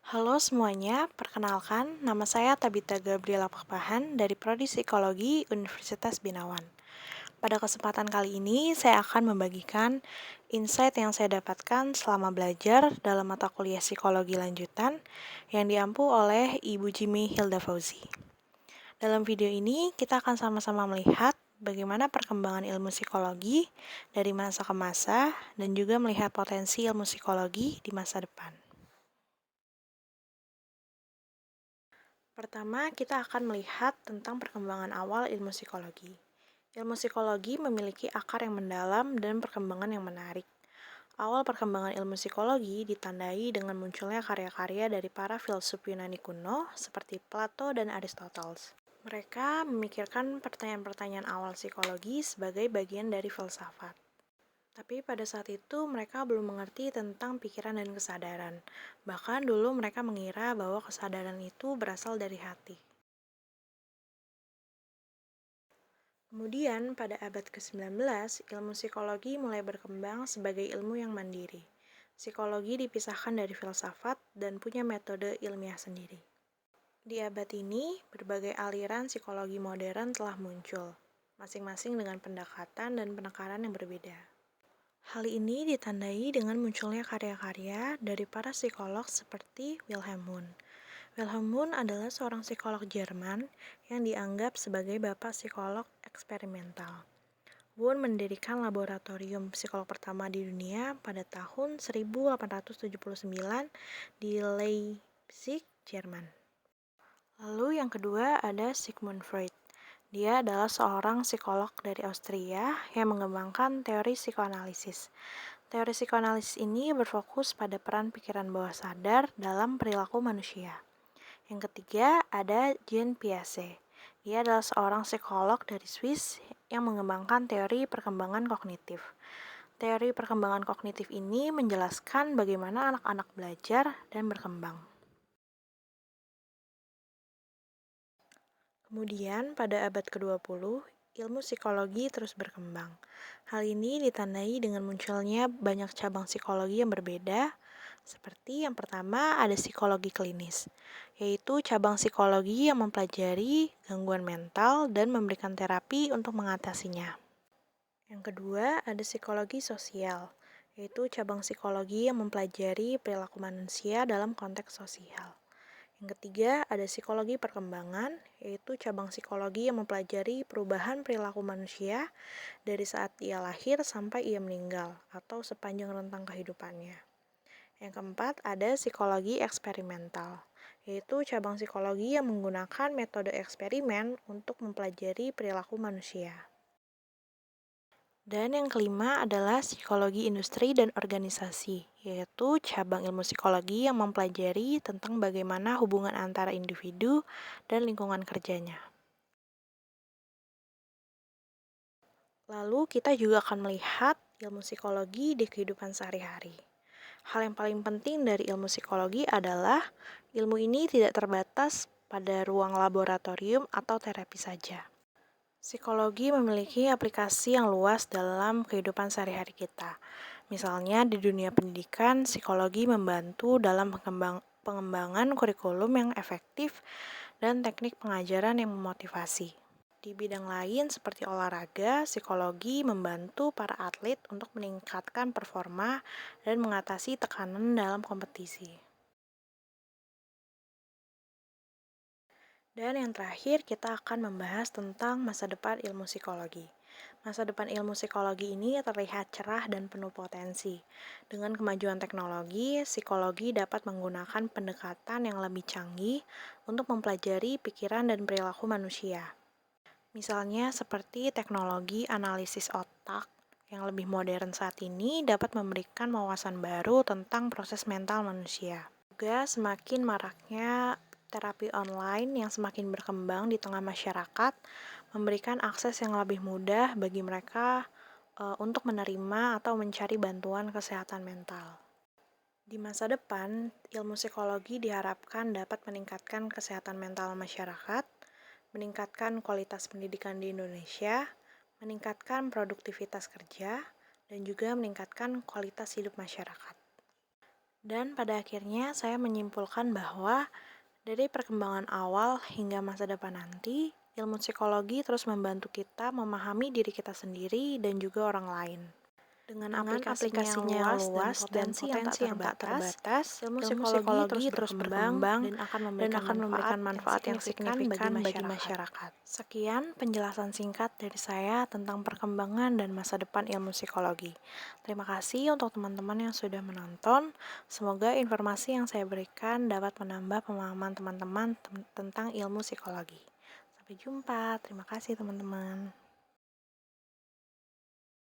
Halo semuanya, perkenalkan nama saya Tabita Gabriela Pakpahan dari Prodi Psikologi Universitas Binawan. Pada kesempatan kali ini, saya akan membagikan insight yang saya dapatkan selama belajar dalam mata kuliah psikologi lanjutan yang diampu oleh Ibu Jimmy Hilda Fauzi. Dalam video ini, kita akan sama-sama melihat bagaimana perkembangan ilmu psikologi dari masa ke masa dan juga melihat potensi ilmu psikologi di masa depan. Pertama, kita akan melihat tentang perkembangan awal ilmu psikologi. Ilmu psikologi memiliki akar yang mendalam dan perkembangan yang menarik. Awal perkembangan ilmu psikologi ditandai dengan munculnya karya-karya dari para filsuf Yunani kuno seperti Plato dan Aristoteles. Mereka memikirkan pertanyaan-pertanyaan awal psikologi sebagai bagian dari filsafat. Tapi pada saat itu mereka belum mengerti tentang pikiran dan kesadaran. Bahkan dulu mereka mengira bahwa kesadaran itu berasal dari hati. Kemudian pada abad ke-19, ilmu psikologi mulai berkembang sebagai ilmu yang mandiri. Psikologi dipisahkan dari filsafat dan punya metode ilmiah sendiri. Di abad ini, berbagai aliran psikologi modern telah muncul, masing-masing dengan pendekatan dan penekanan yang berbeda. Hal ini ditandai dengan munculnya karya-karya dari para psikolog seperti Wilhelm Wundt. Wilhelm Wundt adalah seorang psikolog Jerman yang dianggap sebagai bapak psikolog eksperimental. Wundt mendirikan laboratorium psikolog pertama di dunia pada tahun 1879 di Leipzig, Jerman. Lalu yang kedua ada Sigmund Freud. Dia adalah seorang psikolog dari Austria yang mengembangkan teori psikoanalisis. Teori psikoanalisis ini berfokus pada peran pikiran bawah sadar dalam perilaku manusia. Yang ketiga ada Jean Piaget. Dia adalah seorang psikolog dari Swiss yang mengembangkan teori perkembangan kognitif. Teori perkembangan kognitif ini menjelaskan bagaimana anak-anak belajar dan berkembang. Kemudian pada abad ke-20, ilmu psikologi terus berkembang. Hal ini ditandai dengan munculnya banyak cabang psikologi yang berbeda, seperti yang pertama ada psikologi klinis, yaitu cabang psikologi yang mempelajari gangguan mental dan memberikan terapi untuk mengatasinya. Yang kedua ada psikologi sosial, yaitu cabang psikologi yang mempelajari perilaku manusia dalam konteks sosial. Yang ketiga, ada psikologi perkembangan, yaitu cabang psikologi yang mempelajari perubahan perilaku manusia dari saat ia lahir sampai ia meninggal, atau sepanjang rentang kehidupannya. Yang keempat, ada psikologi eksperimental, yaitu cabang psikologi yang menggunakan metode eksperimen untuk mempelajari perilaku manusia. Dan yang kelima adalah psikologi industri dan organisasi, yaitu cabang ilmu psikologi yang mempelajari tentang bagaimana hubungan antara individu dan lingkungan kerjanya. Lalu kita juga akan melihat ilmu psikologi di kehidupan sehari-hari. Hal yang paling penting dari ilmu psikologi adalah ilmu ini tidak terbatas pada ruang laboratorium atau terapi saja. Psikologi memiliki aplikasi yang luas dalam kehidupan sehari-hari kita. Misalnya di dunia pendidikan, psikologi membantu dalam pengembangan kurikulum yang efektif dan teknik pengajaran yang memotivasi. Di bidang lain seperti olahraga, psikologi membantu para atlet untuk meningkatkan performa dan mengatasi tekanan dalam kompetisi. Dan yang terakhir, kita akan membahas tentang masa depan ilmu psikologi. Masa depan ilmu psikologi ini terlihat cerah dan penuh potensi. Dengan kemajuan teknologi, psikologi dapat menggunakan pendekatan yang lebih canggih untuk mempelajari pikiran dan perilaku manusia. Misalnya seperti teknologi analisis otak yang lebih modern saat ini dapat memberikan wawasan baru tentang proses mental manusia. Juga semakin maraknya terapi online yang semakin berkembang di tengah masyarakat memberikan akses yang lebih mudah bagi mereka untuk menerima atau mencari bantuan kesehatan mental. Di masa depan, ilmu psikologi diharapkan dapat meningkatkan kesehatan mental masyarakat, meningkatkan kualitas pendidikan di Indonesia, meningkatkan produktivitas kerja, dan juga meningkatkan kualitas hidup masyarakat. Dan pada akhirnya saya menyimpulkan bahwa dari perkembangan awal hingga masa depan nanti, ilmu psikologi terus membantu kita memahami diri kita sendiri dan juga orang lain. Dengan aplikasinya yang luas dan potensi yang tak terbatas, ilmu psikologi terus berkembang dan akan memberikan manfaat yang signifikan bagi masyarakat. Sekian penjelasan singkat dari saya tentang perkembangan dan masa depan ilmu psikologi. Terima kasih untuk teman-teman yang sudah menonton. Semoga informasi yang saya berikan dapat menambah pemahaman teman-teman tentang ilmu psikologi. Sampai jumpa. Terima kasih teman-teman.